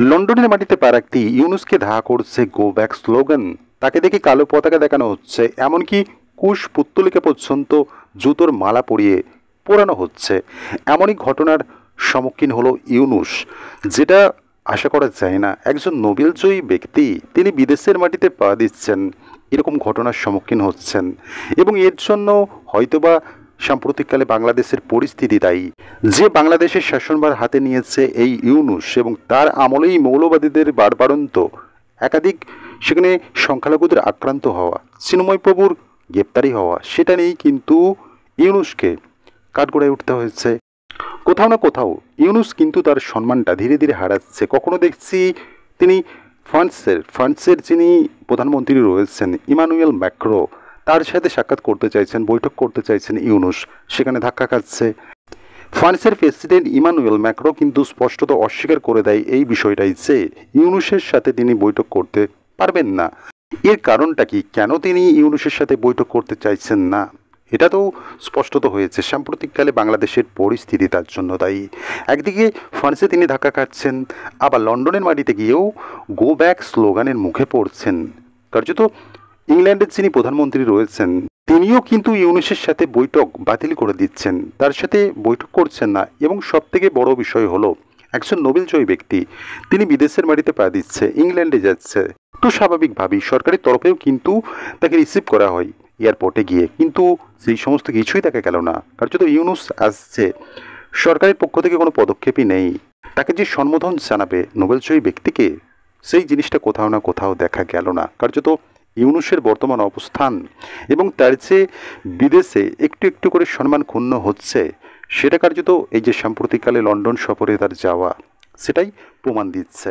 লন্ডনের মাটিতে পা রাখতে ইউনুসকে ধাওয়া করছে গো ব্যাক স্লোগান। তাকে দেখে কালো পতাকা দেখানো হচ্ছে, এমনকি কুশ পুত্তলিকা পর্যন্ত জুতোর মালা পরিয়ে পোড়ানো হচ্ছে। এমনই ঘটনার সম্মুখীন হলো ইউনুস, যেটা আশা করা যায় না। একজন নোবেলজয়ী ব্যক্তি, তিনি বিদেশের মাটিতে পা দিচ্ছেন, এরকম ঘটনার সম্মুখীন হচ্ছেন, এবং এর জন্য হয়তোবা সাম্প্রতিককালে বাংলাদেশের পরিস্থিতি দায়ী। যে বাংলাদেশের শাসনভার হাতে নিয়েছে এই ইউনুস, এবং তার আমলেই মৌলবাদীদের বাড়বাড়ন্ত, একাধিক সেখানে সংখ্যালঘুদের আক্রান্ত হওয়া, চিন্ময় প্রভুর গ্রেপ্তারি হওয়া, সেটা নিয়েই কিন্তু ইউনুসকে কাঠগড়ায় উঠতে হয়েছে। কোথাও না কোথাও ইউনুস কিন্তু তার সম্মানটা ধীরে ধীরে হারাচ্ছে। কখনো দেখছি তিনি ফ্রান্সের যিনি প্রধানমন্ত্রী রয়েছেন ইমানুয়েল ম্যাক্রো, তার সাথে সাক্ষাৎ করতে চাইছেন, বৈঠক করতে চাইছেন ইউনুস, সেখানে ধাক্কা খাচ্ছে। ফ্রান্সের প্রেসিডেন্ট ইমানুয়েল ম্যাক্রো কিন্তু স্পষ্টত অস্বীকার করে দেয় এই বিষয়টাই, যে ইউনুসের সাথে তিনি বৈঠক করতে পারবেন না। এর কারণটা কি, কেন তিনি ইউনুসের সাথে বৈঠক করতে চাইছেন না, এটা তো স্পষ্টত হয়েছে। সাম্প্রতিককালে বাংলাদেশের পরিস্থিতি তার জন্য দায়ী। একদিকে ফ্রান্সে তিনি ধাক্কা খাচ্ছেন, আবার লন্ডনের মাটিতে গিয়েও গো ব্যাক স্লোগানের মুখে পড়ছেন। কার্যত ইংল্যান্ডের যিনি প্রধানমন্ত্রী রয়েছেন, তিনিও কিন্তু ইউনুসের সাথে বৈঠক বাতিল করে দিচ্ছেন, তার সাথে বৈঠক করছেন না। এবং সবথেকে বড় বিষয় হলো, একজন নোবেলজয়ী ব্যক্তি, তিনি বিদেশের মাটিতে পা দিচ্ছে, ইংল্যান্ডে যাচ্ছে, তো স্বাভাবিকভাবেই সরকারের তরফেও কিন্তু তাকে রিসিভ করা হয় এয়ারপোর্টে গিয়ে, কিন্তু সেই সমস্ত কিছুই দেখা গেল না। কার্যত ইউনুস আসছে, সরকারের পক্ষ থেকে কোনো পদক্ষেপই নেই। তাকে যে সম্বোধন জানাবে নোবেলজয়ী ব্যক্তিকে, সেই জিনিসটা কোথাও না কোথাও দেখা গেল না। কার্যত ইউনুসের বর্তমান অবস্থান এবং তার যে বিদেশে একটু একটু করে সম্মান ক্ষুণ্ণ হচ্ছে, সেটা কার্যত এই যে সাম্প্রতিককালে লন্ডন সফরে তার যাওয়া, সেটাই প্রমাণ দিচ্ছে।